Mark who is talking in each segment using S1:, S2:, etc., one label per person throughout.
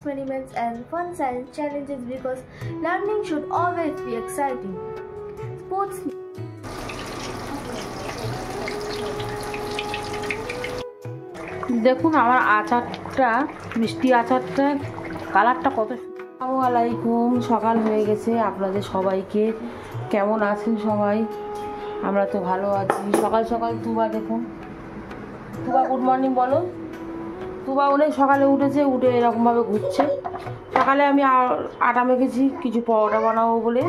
S1: experiments and fun science challenges because learning should always be exciting. Sports
S2: দেখুন আমার আচারটা মিষ্টি আচারটা কালারটা কত। আসসালামু আলাইকুম, সকাল হয়ে গেছে। আপনাদের সবাইকে কেমন আছেন সবাই? আমরা তো ভালো আছি। সকাল সকাল তুবা দেখুন, তুবা গুড মর্নিং বলো। তুবা অনেক সকালে উঠেছে, উঠে এরকমভাবে ঘুরছে। সকালে আমি আটা মেখেছি কিছু পরোটা বানাবো বলে।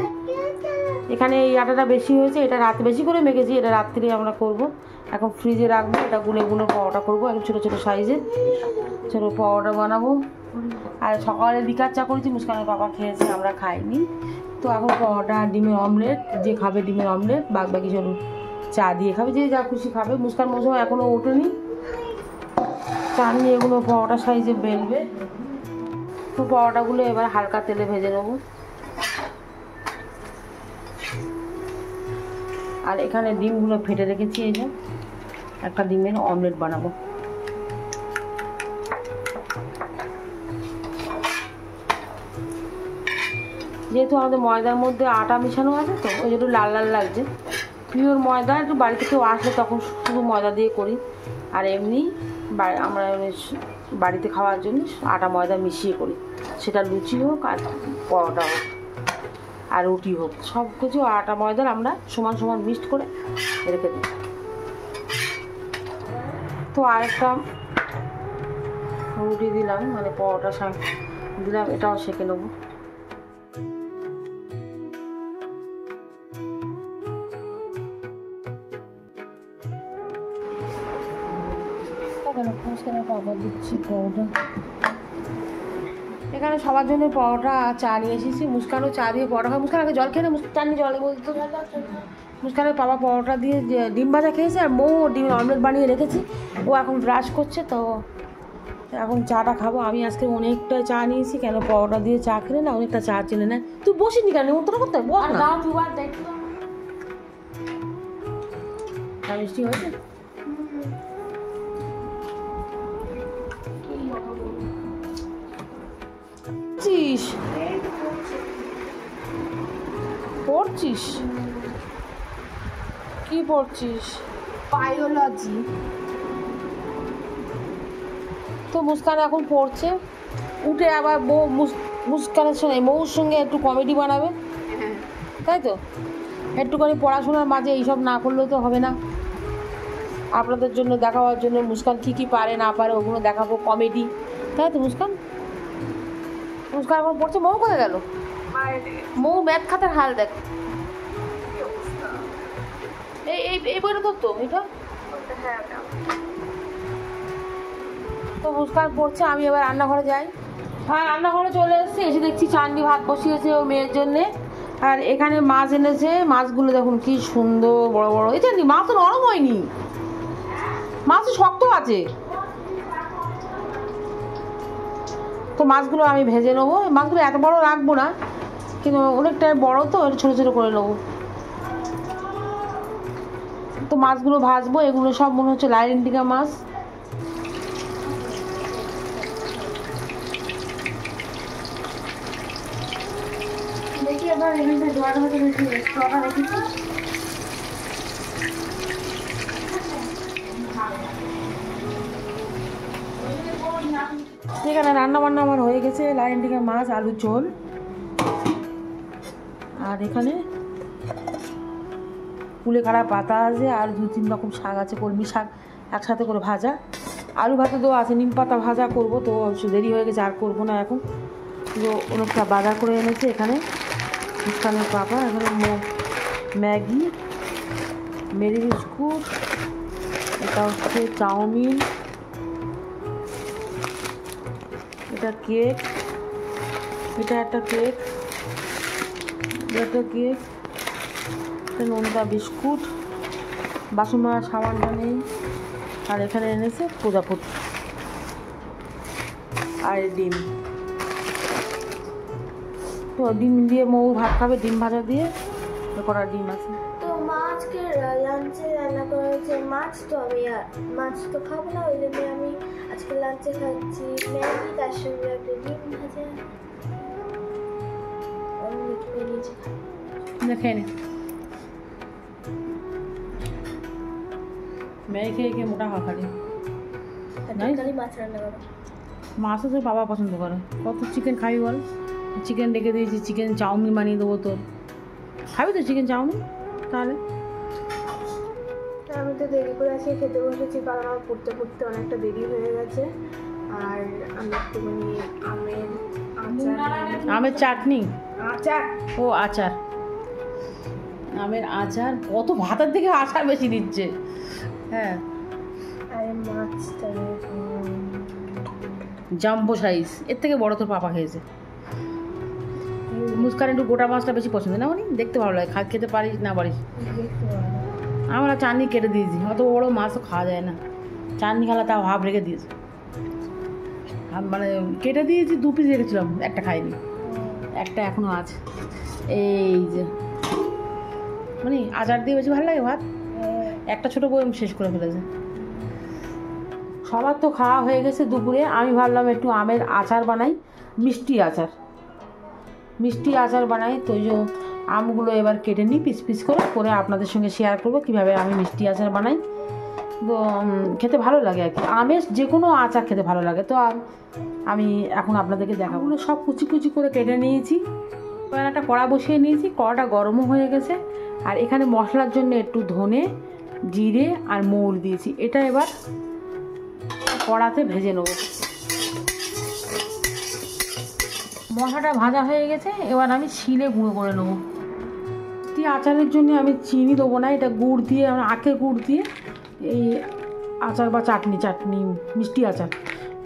S2: এখানে এই আটাটা বেশি হয়েছে, এটা রাতে বেশি করে মেখেছি, এটা রাত্রে আমরা করব। এখন ফ্রিজে রাখবো, এটা গুনে গুনে পরোটা করবো, একদম ছোটো ছোটো সাইজে ছোটো পরোটা বানাবো। আর সকালে লিকার চা করেছি, মুস্কানের বাবা খেয়েছে, আমরা খাইনি। তো এখন পরোটা ডিমের অমলেট, যে খাবে ডিমের অমলেট, বাকি চলুন চা দিয়ে খাবে, যে যা খুশি খাবে। মুস্কান মশাই এখনও ওঠেনি, চা নিয়ে এগুলো পরোটা সাইজে বেলবে। তো পরোটাগুলো এবার হালকা তেলে ভেজে নেবো। আর এখানে ডিমগুলো ফেটে রেখেছি, এই যে একটা ডিমের অমলেট বানাবো। যেহেতু আমাদের ময়দার মধ্যে আটা মিশানো আছে, তো ওই একটু লাল লাল লাগছে। পিওর ময়দা, একটু বাড়িতে কেউ আসলে তখন শুধু ময়দা দিয়ে করি। আর এমনি আমরা বাড়িতে খাওয়ার জন্য আটা ময়দা মিশিয়ে করি, সেটা লুচি হোক আর পরোটা হোক আর রুটি হোক, সব কিছু আটা ময়দার আমরা সমান সমান মিক্সড করে রেখে দিই। তো আরেকটা রুটি দিলাম, মানে পরোটা দিলাম, এটাও সেঁকে নেবো। দিচ্ছি পরোটা। এখানে সবার জন্য পরোটা চা নিয়ে এসেছি। মুস্কানও চা দিয়ে পরোটা খায়। মুস্কান আগে জল খেয়ে না, চাননি জলে বলতো। মুস্কানের বাবা পরোটা দিয়ে ডিম ভাজা খেয়েছে, আর মৌ ডিমের অমলেট বানিয়ে রেখেছি। ও এখন ব্রাশ করছে, তো এখন চাটা খাবো। আমি আজকে অনেকটা চা নিয়েছি, কেন পরোটা দিয়ে চা খেলে না অনেকটা চা চেনে নেয়। তুই বসিনি কেন, উত্তর করতে বস না। চা মিষ্টি হয়েছে? পড়ছিস কি পড়ছিস?
S1: বায়োলজি।
S2: তো মুস্কান এখন পড়ছে, উঠে আবার মুস্কানের সঙ্গে মৌর সঙ্গে একটু কমেডি বানাবে, তাই তো? একটুখানি পড়াশোনার মাঝে এইসব না করলেও তো হবে না। আপনাদের জন্য দেখাবার জন্য মুস্কান কী কী পারে না পারে ওগুলো দেখাবো, কমেডি, তাই তো? মুস্কান এখন পড়ছে। মৌ কোথায় গেল? মৌ ম্যাথ খাতার হাল দেখ। এই বইটা তোর তো, এটা তো মুস্কান পড়ছে। আমি এবার রান্নাঘরে যাই। হ্যাঁ, রান্নাঘরে চলে এসেছি, এসে দেখছি চাননি ভাত বসিয়েছে ও মেয়ের জন্যে। আর এখানে মাছ এনেছে, মাছগুলো দেখুন কি সুন্দর বড় বড়। এই চাননি, মাছ তো নরম হয়নি, মাছ তো শক্ত আছে। তো মাছগুলো আমি ভেজে নেবো। মাছগুলো এত বড় রাখবো না, কিন্তু অনেকটাই বড়, তো একটু ছোটো ছোটো করে নেবো। তো মাছগুলো ভাজবো। এগুলো সব মনে হচ্ছে লাইলেন্টিকা মাছ।
S1: দেখি এবার এখানটা জোয়ার হতে দেখি স্ট্রটা রেখেছি।
S2: এখানে রান্না বান্না আমার হয়ে গেছে। লাইলেন্টিকা মাছ, আলুর ঝোল, আর এখানে কুলেখাড়া পাতা আছে, আর 2-3 রকম শাক আছে, কলমি শাক একসাথে করে ভাজা। আলু ভাতে দেওয়া আছে, নিম পাতা ভাজা করবো, তো দেরি হয়ে গেছে, আর করবো না এখন। তো অনেকটা বাজার করে এনেছে এখানে মুস্কানের পাপা। এখানে ম্যাগি, মেরি বিস্কুট, এটা হচ্ছে চাউমিন, এটা কেক, এটা একটা কেক, এটা কেক, নোনতা বিস্কুট, বাসন মাজার সাবানটা নেই। আর এখানে এনেছে প্রজাপতি আর ডিম। তো ডিম দিয়ে মৌ ভাত খাবে, ডিম ভাজা দিয়ে করা ডিম আছে।
S1: তো আজকে লাঞ্চে রান্না করা হয়েছে মাছ। তো আমি মাছ তো খাবো না, ওই জন্য আমি আজকে লাঞ্চে খাচ্ছি ম্যাগি, তার সঙ্গে একটা ডিম ভাজা। আমি একটু নিয়েছি
S2: দেখে নে ম্যাগি খেয়ে খেয়ে মোটা হওয়া খালি
S1: খালি মাছ রান্না করো।
S2: মাছও তো বাবা পছন্দ করে। কত চিকেন খাবি বল? চিকেন রেখে দিয়েছি, চিকেন চাউমিন বানিয়ে দেবো তোর। খাবি তো চিকেন চাউমিন? তাহলে
S1: আমি তো দেরি করে আজকে খেতে বসেছি, কারণ আমার পড়তে পড়তে অনেকটা দেরি হয়ে গেছে। আর আমি একটুখানি
S2: আমের চাটনি,
S1: আচার,
S2: ও আচার, আমের আচার। কত ভাতের দিকে আচার বেশি দিচ্ছে। হ্যাঁ,
S1: আরে মাছটা
S2: জাম্বো সাইজ, এর থেকে বড় তোর পাপা খেয়েছে। মুস্কান একটু গোটা মাছটা বেশি পছন্দ না, মানে দেখতে ভালো লাগে। খেতে পারিস না পারিস। আমরা চাটনি কেটে দিয়েছি, অত বড় মাছও খাওয়া যায় না। চাটনি খালা তাও হাফ রেখে দিয়েছি, মানে কেটে দিয়েছি। 2 পিস রেখেছিলাম, একটা খাইনি, একটা এখনও আছে। এই যে মানে আচার দিয়ে বেশি ভালো লাগে ভাত। একটা ছোটো বই শেষ করে ফেলেছে। সবার তো খাওয়া হয়ে গেছে দুপুরে। আমি ভাবলাম একটু আমের আচার বানাই, মিষ্টি আচার। মিষ্টি আচার বানাই তো ওই যে আমগুলো এবার কেটে নিই পিস পিস করে করে আপনাদের সঙ্গে শেয়ার করবো কীভাবে আমি মিষ্টি আচার বানাই। তো খেতে ভালো লাগে আর কি, আমের যে কোনো আচার খেতে ভালো লাগে। তো আমি এখন আপনাদেরকে দেখাবো। সব কুচি কুচি করে কেটে নিয়েছি। এবার একটা কড়া বসিয়ে নিয়েছি, কড়াটা গরমও হয়ে গেছে। আর এখানে মশলার জন্য একটু ধনে, জিরে আর মৌর দিয়েছি। এটা এবার কড়াতে ভেজে নেব। মশলাটা ভাজা হয়ে গেছে, এবার আমি শিলে গুঁড়ো করে নেবো। আচারের জন্য আমি চিনি দেবো না, এটা গুড় দিয়ে, আমরা আখের গুড় দিয়ে এই আচার বা চাটনি মিষ্টি আচার।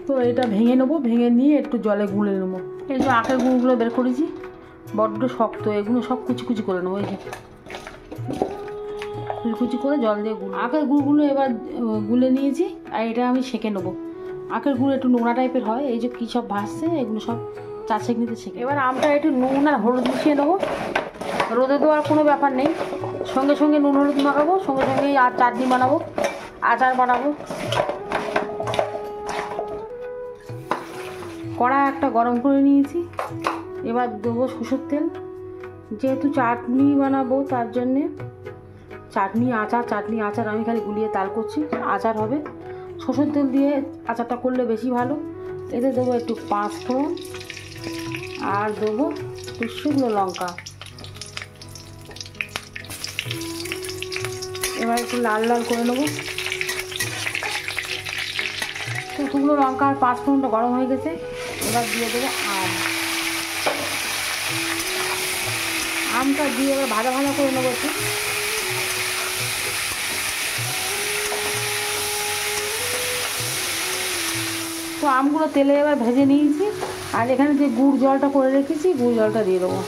S2: তো এটা ভেঙে নেবো, ভেঙে নিয়ে একটু জলে গুলে নেবো। এই যে আখের গুঁড়োগুলো বের করেছি, বড্ড শক্ত, এগুলো সব কুচি কুচি করে নেবো। এই যে কুচি করে জল দিয়ে গুলো, আখের গুড়গুলো এবার গুলে নিয়েছি। আর এটা আমি সেঁকে নেবো। আখের গুঁড়ো একটু নোংরা টাইপের হয়, এই যে কী সব ভাসছে এগুলো সব চা ছেঁকনিতে ছেঁকে। এবার আমটা একটু নুন আর হলুদ মিশিয়ে নেবো। রোদে দেওয়ার কোনো ব্যাপার নেই, সঙ্গে সঙ্গে নুন হলুদ মাখাবো, সঙ্গে সঙ্গে আর চাটনি বানাবো, আচার বানাবো। কড়া একটা গরম করে নিয়েছি, এবার দেবো সরষের তেল। যেহেতু চাটনি বানাবো তার জন্যে চাটনি আচার আমি খালি গুলিয়ে তাল করছি, আচার হবে। সরষের তেল দিয়ে আচারটা করলে বেশি ভালো। এতে দেবো একটু 5 ফোড়ন আর দেবো একটু শুকনো লঙ্কা। এবার একটু লাল লাল করে নেবো। তো শুকনো লঙ্কা আর 5 ফোড়নটা গরম হয়ে গেছে, এবার দিয়ে দেবো আমটা দিয়ে এবার ভাজা ভাজা করে নেবো একটু। তো আমগুলো তেলে এবার ভেজে নিয়েছি। আর এখানে যে গুড় জলটা করে রেখেছি, গুড় জলটা দিয়ে দেবো।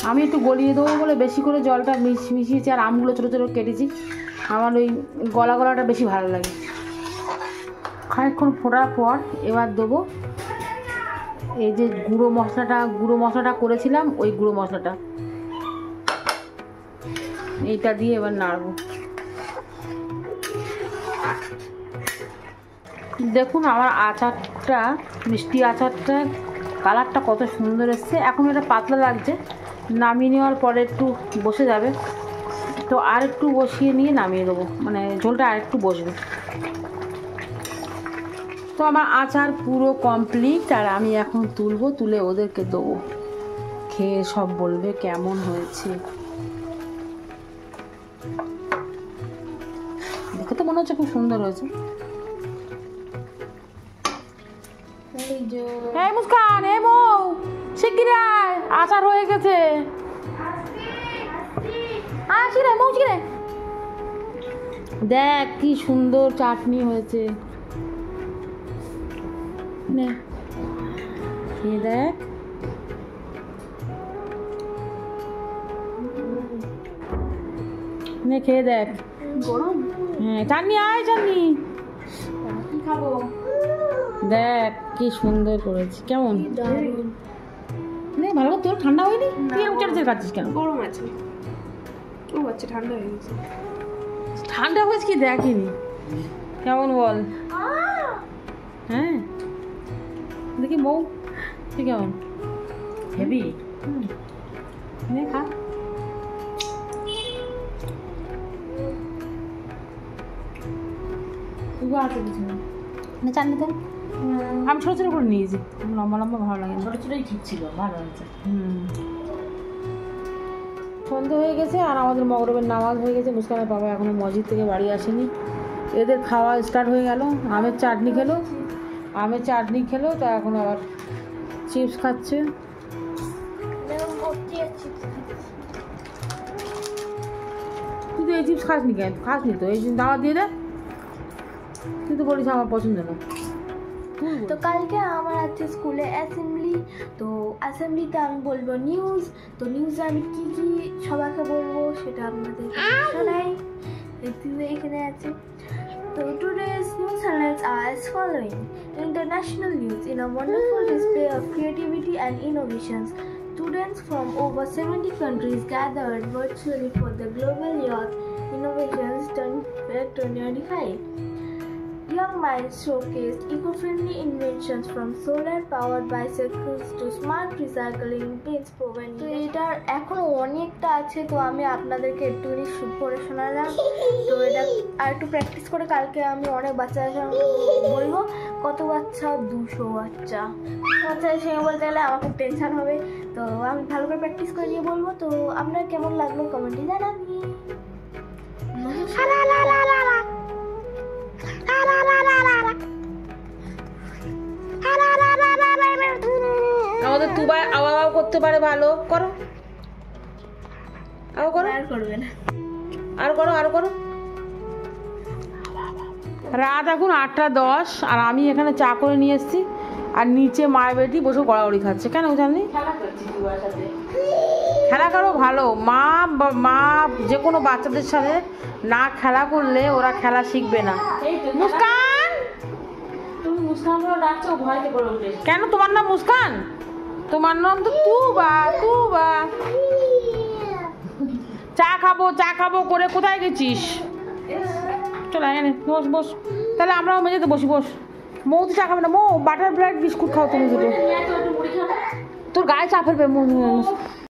S2: আমি একটু গলিয়ে দেবো বলে বেশি করে জলটা মিশিয়েছি। আর আমগুলো ছোটো ছোটো কেটেছি, আমার ওই গলাটা বেশি ভালো লাগে। খানিকক্ষণ ফোটার পর এবার দেবো এই যে গুঁড়ো মশলাটা করেছিলাম, ওই গুঁড়ো মশলাটা এইটা দিয়ে এবার নাড়বো। দেখুন আমার আচারটা, মিষ্টি আচারটা কালারটা কত সুন্দর এসছে। এখন এটা পাতলা লাগছে, নামিয়ে নেওয়ার পরে একটু বসে যাবে। তো আর একটু বসিয়ে নিয়ে নামিয়ে দেবো, মানে ঝোলটা আর একটু বসবে। তো আমার আচার পুরো কমপ্লিট। আর আমি এখন তুলে ওদেরকে দেবো, খেয়ে সব বলবে কেমন হয়েছে। দেখে তো মনে হচ্ছে খুব সুন্দর হয়েছে। এই মুস্কান, এই বউ, শিগগির আয়, আচার হয়ে গেছে। আসি রে মৌচি রে, দেখ কি সুন্দর চাটনি হয়েছে। নে খেয়ে দেখ। নে খেয়ে দেখ।
S1: গরম?
S2: হ্যাঁ, চাটনি আয়, চাটনি
S1: কি খাবো?
S2: দেখ কি সুন্দর করেছি, কেমন?
S1: দারুণ।
S2: নে ভালো করে তোর ঠান্ডা হয়নি? তুই এরকম চেটে চেটে খাচ্ছিস কেন?
S3: গরম আছে। ও আচ্ছা ঠান্ডা হয়ে গেছে।
S2: ঠান্ডা হয়েছে কি দেখিনি। কেমন বল? হ্যাঁ দেখি বউ তুই কেমন? হেভি। নে খা। আছে কিছু না চান দিতেন। আমি ছোটো ছোটো করে নিয়েছি, লম্বা লম্বা ভালো লাগে না। ছোটো ছোটোই ঠিক ছিল, ভালো হয়েছে। সন্ধে হয়ে গেছে আর আমাদের মগরবের নামাজ হয়ে গেছে। মুস্কানের বাবা এখনো মসজিদ থেকে বাড়ি আসেনি। এদের খাওয়া স্টার্ট হয়ে গেল। আমের চাটনি খেলো তা এখন আবার চিপস খাচ্ছে। তুই তো এই চিপস খাসনি কেন? খাসনি তো, এই দাওয়া দিয়ে দে। তুই তো বলিস আমার পছন্দ না।
S1: তো কালকে আমার আছে স্কুলে অ্যাসেম্বলি, তো অ্যাসেম্বলিতে আমি বলবো নিউজ। তো নিউজে আমি কী কী সবাইকে বলবো সেটা আপনাদের শোনাই। এখানে আছে। So today's news highlights are as following. International news. In a wonderful display of creativity and innovations, students from over 70 countries gathered virtually for the Global Youth Innovations 2025. Young minds showcased eco-friendly inventions from solar-powered bicycles to smart recycling bins proven. তো এটার এখনো অনেকটা আছে, তো আমি আপনাদেরকে একটুখানি পড়ে শোনালাম। তো এটা আর একটু প্র্যাকটিস করে কালকে আমি অনেক বাচ্চাদের সঙ্গে বলবো। কত বাচ্চা? 200 বাচ্চা। বাচ্চাদের সঙ্গে বলতে গেলে আমার খুব টেনশন হবে, তো আমি ভালো করে প্র্যাকটিস করে নিয়ে বলবো। তো আপনার কেমন লাগলো কমেন্টে জানাবি।
S2: আমাদের তুবা আওয়াও করতে পারে, ভালো করো। আরো করো।
S1: আর করবে না।
S2: আরো করো। রাত এখন 8:10 আর আমি এখানে চা করে নিয়ে এসেছি। আর নিচে মায়ের বেটি বসে গড়াগড়ি খাচ্ছে। কেন জানি? খেলা করো ভালো। মা যে কোনো বাচ্চাদের সাথে না খেলা করলে ওরা খেলা শিখবে না। মুস্কান, তুমি মুস্কান বলে ডাকছো, ভয়তে করে উঠে। কেন তোমার নাম মুস্কান? তোমার নাম তো তুবা। চা খাবো করে কোথায় গেছিস? চল এনে বস। তাহলে আমরাও মেঝেতে বসি, বস। মৌ তো চা খাবে না। মৌ বাটার ব্রেড বিস্কুট খাও তুমি দুটো। তোর গায়ে চা ফেলবে।